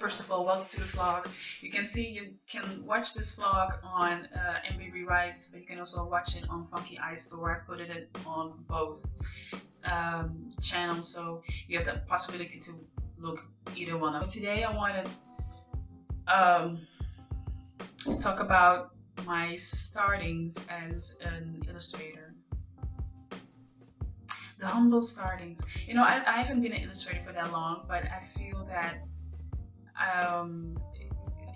First of all, welcome to the vlog. You can watch this vlog on MBB Rights, but you can also watch it on Funky iStore. I put it on both channels, so you have the possibility to look either one up. Today I wanted to talk about my startings as an illustrator. The humble startings. You know, I haven't been an illustrator for that long, but I feel that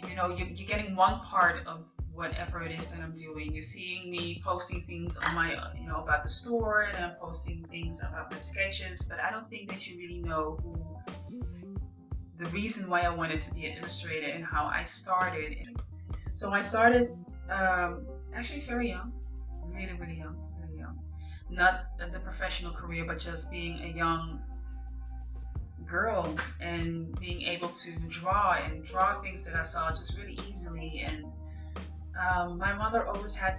you know, you're getting one part of whatever it is that I'm doing. You're seeing me posting things on my, you know, about the store, and I'm posting things about my sketches, but I don't think that you really know the reason why I wanted to be an illustrator and how I started. So I started actually very young, really young. Not the professional career, but just being a young girl and being able to draw things that I saw just really easily. And my mother always had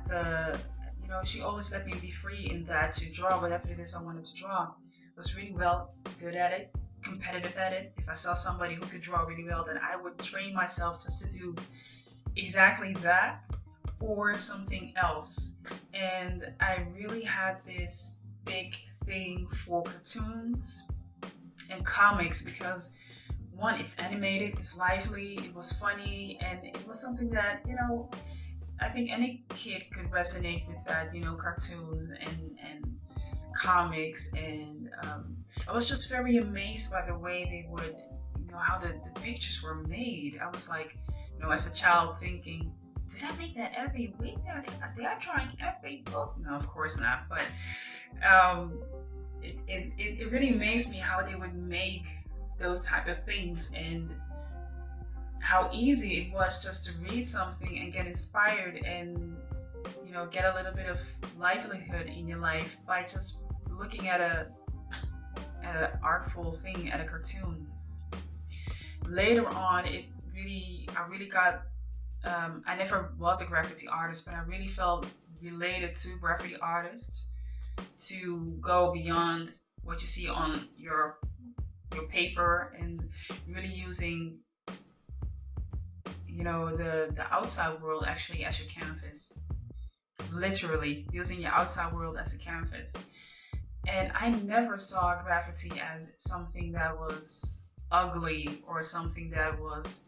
the you know, she always let me be free in that, to draw whatever it is I wanted to draw. I was really good at it, competitive at it. If I saw somebody who could draw really well, then I would train myself just to do exactly that or something else. And I really had this big thing for cartoons and comics because, one, it's animated, it's lively, it was funny, and it was something that, you know, I think any kid could resonate with that, you know, cartoon and comics. And I was just very amazed by the way they would, you know, how the pictures were made. I was like, you know, as a child thinking, did I make that every week? Did I draw in every book? No, of course not. But it really amazed me how they would make those type of things, and how easy it was just to read something and get inspired and, you know, get a little bit of livelihood in your life by just looking at a artful thing, at a cartoon. Later on, I really got I never was a graffiti artist, but I really felt related to graffiti artists, to go beyond what you see on your paper and really using, you know, the outside world actually as your canvas. Literally using your outside world as a canvas. And I never saw graffiti as something that was ugly or something that was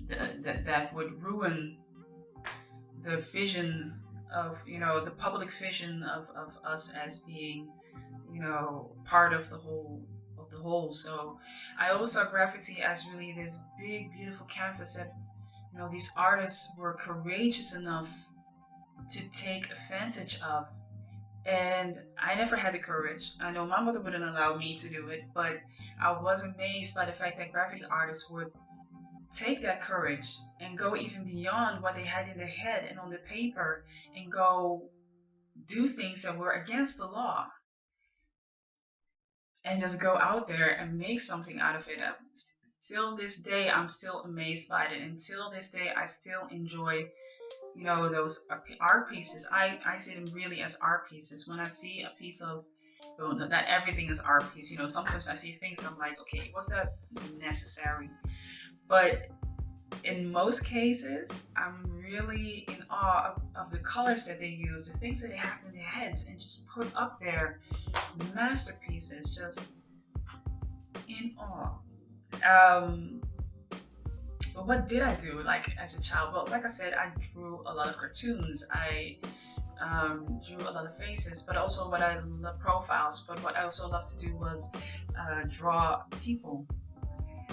that would ruin the vision of, you know, the public vision of us as being, you know, part of the whole. So I always saw graffiti as really this big, beautiful canvas that, you know, these artists were courageous enough to take advantage of. And I never had the courage. I know my mother wouldn't allow me to do it, but I was amazed by the fact that graffiti artists would take that courage and go even beyond what they had in their head and on the paper, and go do things that were against the law, and just go out there and make something out of it. Till this day, I'm still amazed by it. Until this day, I still enjoy, you know, those art pieces. I see them really as art pieces. When I see a piece of, well, not everything is art piece. You know, sometimes I see things, I'm like, okay, was that necessary? But in most cases, I'm really in awe of the colors that they use, the things that they have in their heads, and just put up there masterpieces, just in awe. But what did I do, like, as a child? Well, like I said, I drew a lot of cartoons. I drew a lot of faces, but also what I love, profiles. But what I also love to do was draw people.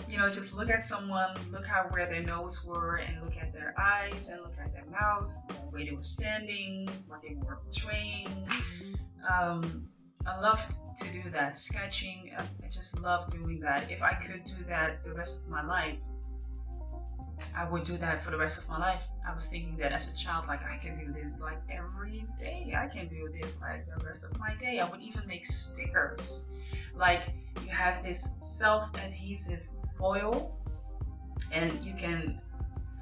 You know, just look at someone, look where their nose were, and look at their eyes, and look at their mouth, the way they were standing, what they were portraying. I love to do that, sketching. I just love doing that. If I could do that the rest of my life, I would do that for the rest of my life. I was thinking that as a child, like, I can do this like every day. I can do this like the rest of my day. I would even make stickers. Like, you have this self-adhesive foil, and you can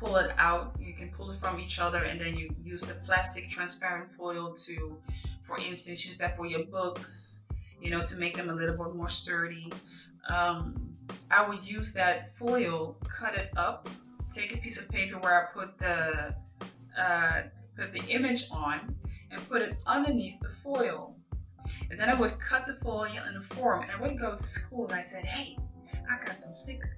pull it out. You can pull it from each other, and then you use the plastic transparent foil to, for instance, use that for your books, you know, to make them a little bit more sturdy. I would use that foil, cut it up, take a piece of paper where I uh, put the image on, and put it underneath the foil. And then I would cut the foil in a form, and I would go to school and I said, "Hey, I got some stickers."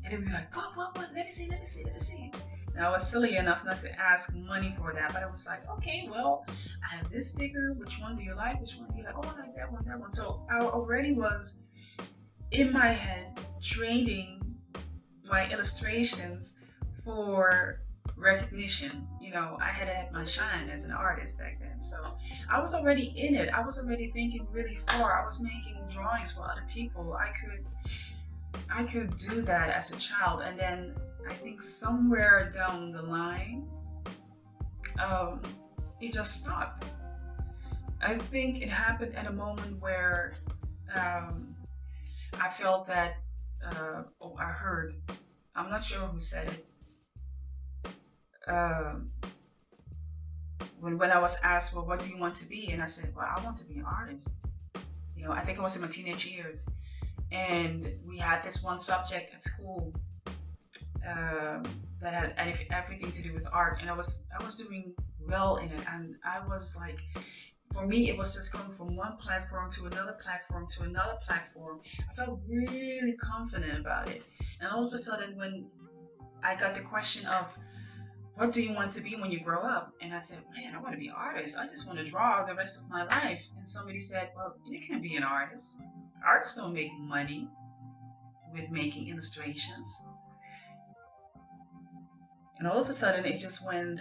And they'd be like, "What? Let me see, let me see, let me see." And I was silly enough not to ask money for that, but I was like, "Okay, well, I have this sticker. Which one do you like? Which one do you like? Oh, I like that one, that one." So I already was in my head trading my illustrations for recognition. I had my shine as an artist back then. So I was already in it. I was already thinking really far. I was making drawings for other people. I could do that as a child. And then I think somewhere down the line, um, it just stopped. I think it happened at a moment where um, I felt that, I heard, I'm not sure who said it, um, when I was asked, well, what do you want to be? And I said, well, I want to be an artist. I think I was in my teenage years. And we had this one subject at school um, that had everything to do with art. And I was doing well in it. And I was like, for me, it was just going from one platform to another platform to another platform. I felt really confident about it. And all of a sudden, when I got the question of, what do you want to be when you grow up? And I said, man, I want to be an artist. I just want to draw the rest of my life. And somebody said, well, you can be an artist. Artists don't make money with making illustrations. And all of a sudden, it just went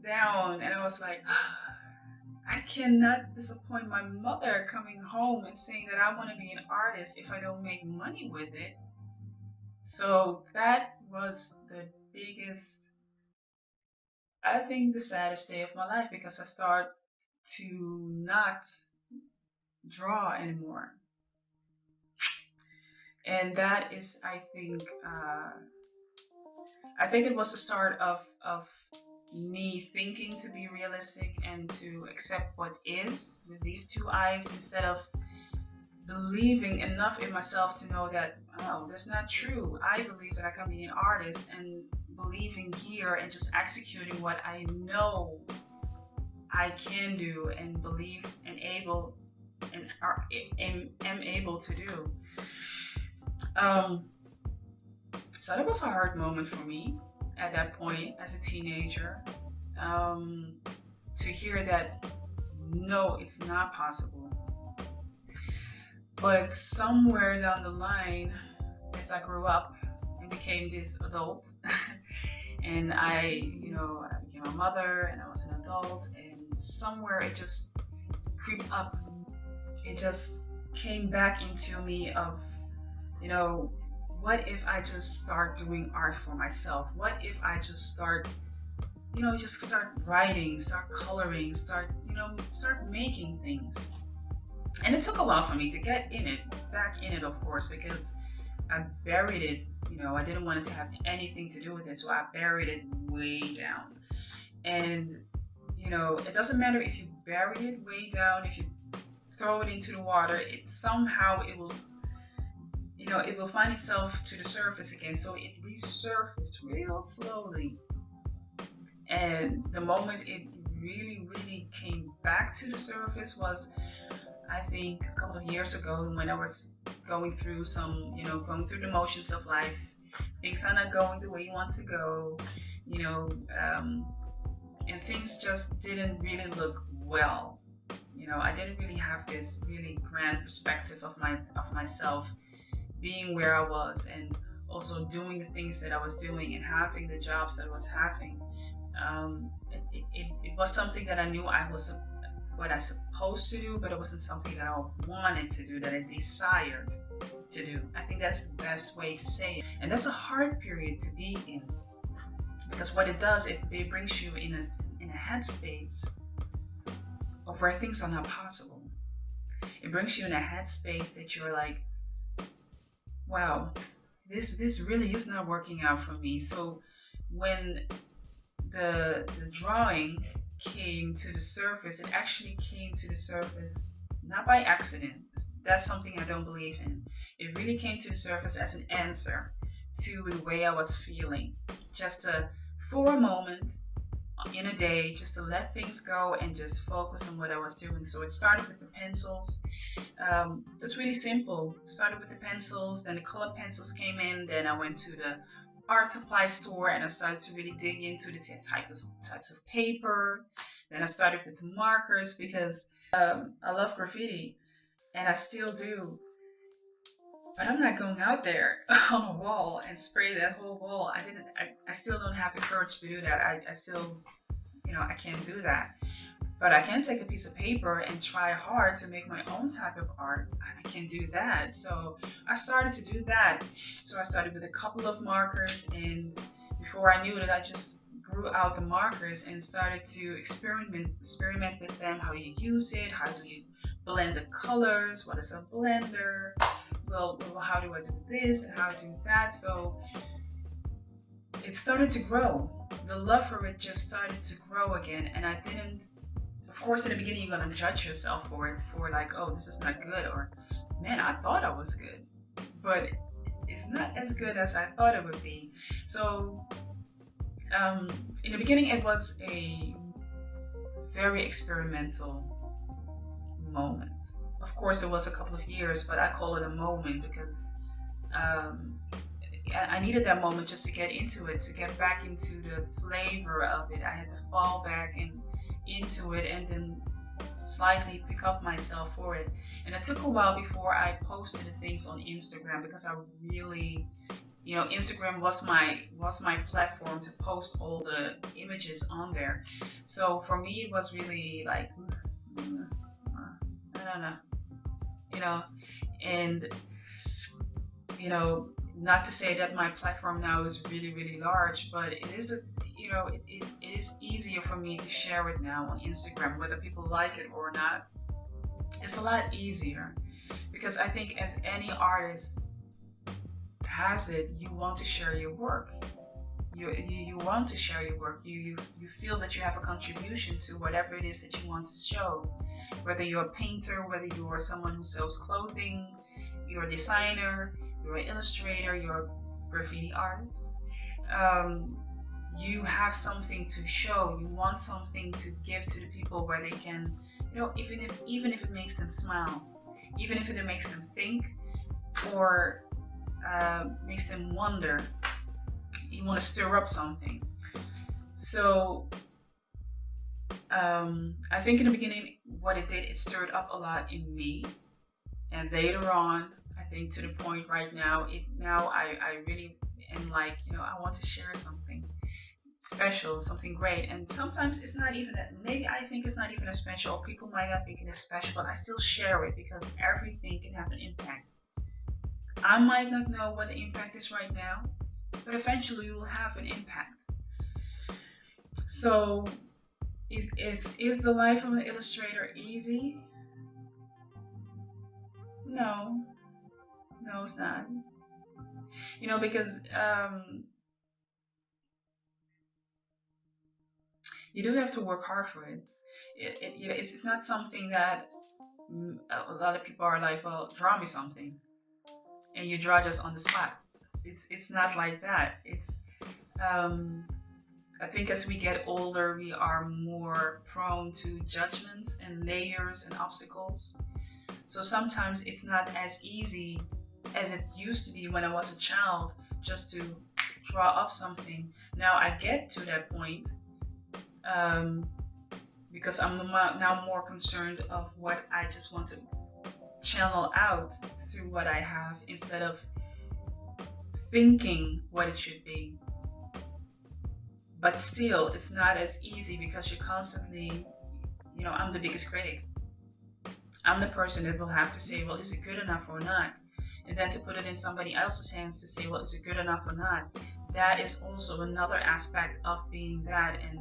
down. And I was like, I cannot disappoint my mother coming home and saying that I want to be an artist if I don't make money with it. So that was the biggest, I think, the saddest day of my life, because I started to not draw anymore. And that is, I think it was the start of me thinking to be realistic and to accept what is with these two eyes, instead of believing enough in myself to know that, oh, that's not true. I believe that I can be an artist, and believing here and just executing what I know I can do and believe and am able to do. So that was a hard moment for me at that point as a teenager, to hear that no, it's not possible. But somewhere down the line, as I grew up and became this adult, and I became a mother and I was an adult, and somewhere it just creeped up. It just came back into me of, what if I just start doing art for myself? What if I just start writing, start coloring, start making things? And it took a while for me to get back in it, of course, because I buried it. I didn't want it to have anything to do with it, so I buried it way down. And it doesn't matter if you bury it way down, if you throw it into the water, it will find itself to the surface again. So it resurfaced real slowly. And the moment it really, really came back to the surface was, I think, a couple of years ago, when I was going through going through the motions of life. Things are not going the way you want to go, and things just didn't really look well. I didn't really have this really grand perspective of myself being where I was, and also doing the things that I was doing and having the jobs that I was having. It was something that I knew what I supposed to do, but it wasn't something that I wanted to do, that I desired to do. I think that's the best way to say it. And that's a hard period to be in, because what it does, it brings you in a headspace of where things are not possible. It brings you in a headspace that you're like, wow, this really is not working out for me. So when the drawing came to the surface, it actually came to the surface not by accident. That's something I don't believe in. It really came to the surface as an answer to the way I was feeling. Just for a moment in a day, just to let things go and just focus on what I was doing. So it started with the pencils. Just really simple. Started with the pencils, then the colored pencils came in, then I went to the art supply store and I started to really dig into the types of paper. Then I started with the markers because I love graffiti and I still do. But I'm not going out there on a wall and spray that whole wall. I still don't have the courage to do that. I still, I can't do that. But I can take a piece of paper and try hard to make my own type of art. I can do that. So I started to do that. So I started with a couple of markers, and before I knew it, I just grew out the markers and started to experiment with them. How you use it, how do you blend the colors, what is a blender, well, how do I do this and how I do that. So it started to grow. The love for it just started to grow again, and I didn't. Of course, in the beginning, you're gonna judge yourself for it, for like, oh, this is not good, or man, I thought I was good, but it's not as good as I thought it would be. So in the beginning, it was a very experimental moment. Of course, it was a couple of years, but I call it a moment because I needed that moment just to get into it, to get back into the flavor of it. I had to fall back into it and then slightly pick up myself for it. And it took a while before I posted the things on Instagram because I really, Instagram was my platform to post all the images on there. So for me, it was really like, I don't know, and not to say that my platform now is really, really large, but it is it is easier for me to share it now on Instagram, whether people like it or not. It's a lot easier because I think as any artist has it, you want to share your work. You want to share your work. You feel that you have a contribution to whatever it is that you want to show. Whether you're a painter, whether you are someone who sells clothing, you're a designer, you're an illustrator, you're a graffiti artist. You have something to show. You want something to give to the people where they can, even if it makes them smile, even if it makes them think, or makes them wonder. You want to stir up something. So I think in the beginning, what it did, it stirred up a lot in me, and later on, I think to the point right now, I really am like, I want to share something special, something great. And sometimes it's not even that, maybe I think it's not even as special. People might not think it is special, but I still share it because everything can have an impact. I might not know what the impact is right now, but eventually it will have an impact. So is the life of an illustrator easy? No, it's not. Because you do have to work hard for it. It's not something that a lot of people are like, well, draw me something, and you draw just on the spot. It's not like that. It's I think as we get older, we are more prone to judgments and layers and obstacles. So sometimes it's not as easy as it used to be when I was a child, just to draw up something. Now I get to that point because I'm now more concerned of what I just want to channel out through what I have instead of thinking what it should be. But still, it's not as easy because you're constantly, I'm the biggest critic. I'm the person that will have to say, well, is it good enough or not? And then to put it in somebody else's hands to say, well, is it good enough or not? That is also another aspect of being that. And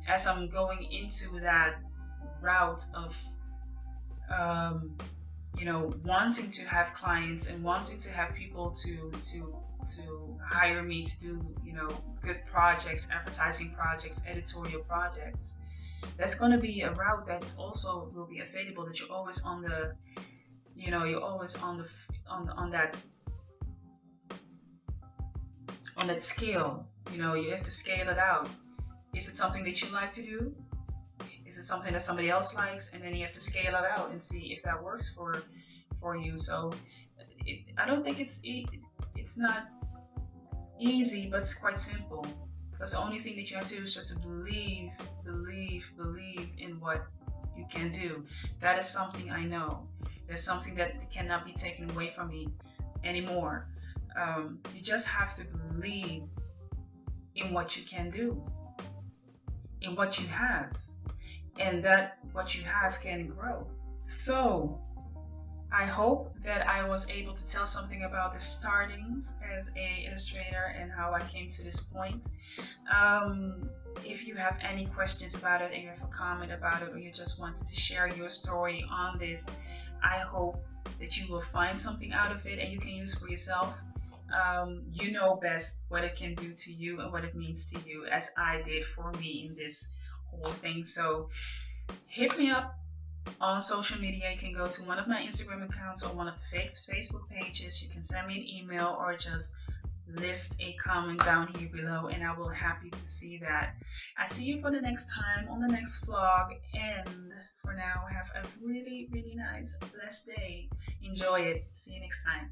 as I'm going into that route of, wanting to have clients and wanting to have people to hire me to do, good projects, advertising projects, editorial projects, That's going to be a route that's also will be available, that you're always on the, you're always on the on that scale. You have to scale it out. Is it something that you like to do? Is it something that somebody else likes? And then you have to scale it out and see if that works for you. So I don't think it's not easy, but it's quite simple. Because the only thing that you have to do is just to believe in what you can do. That is something I know. There's something that cannot be taken away from me anymore. You just have to believe in what you can do, in what you have, and that what you have can grow. So I hope that I was able to tell something about the startings as an illustrator and how I came to this point. If you have any questions about it, and you have a comment about it, or you just wanted to share your story on this, I hope that you will find something out of it and you can use for yourself. You know best what it can do to you and what it means to you, as I did for me in this whole thing. So hit me up on social media. You can go to one of my Instagram accounts or one of the Facebook pages. You can send me an email or just list a comment down here below, and I will happy to see that. I see you for the next time on the next vlog, and for now, have a really nice, blessed day. Enjoy it. See you next time.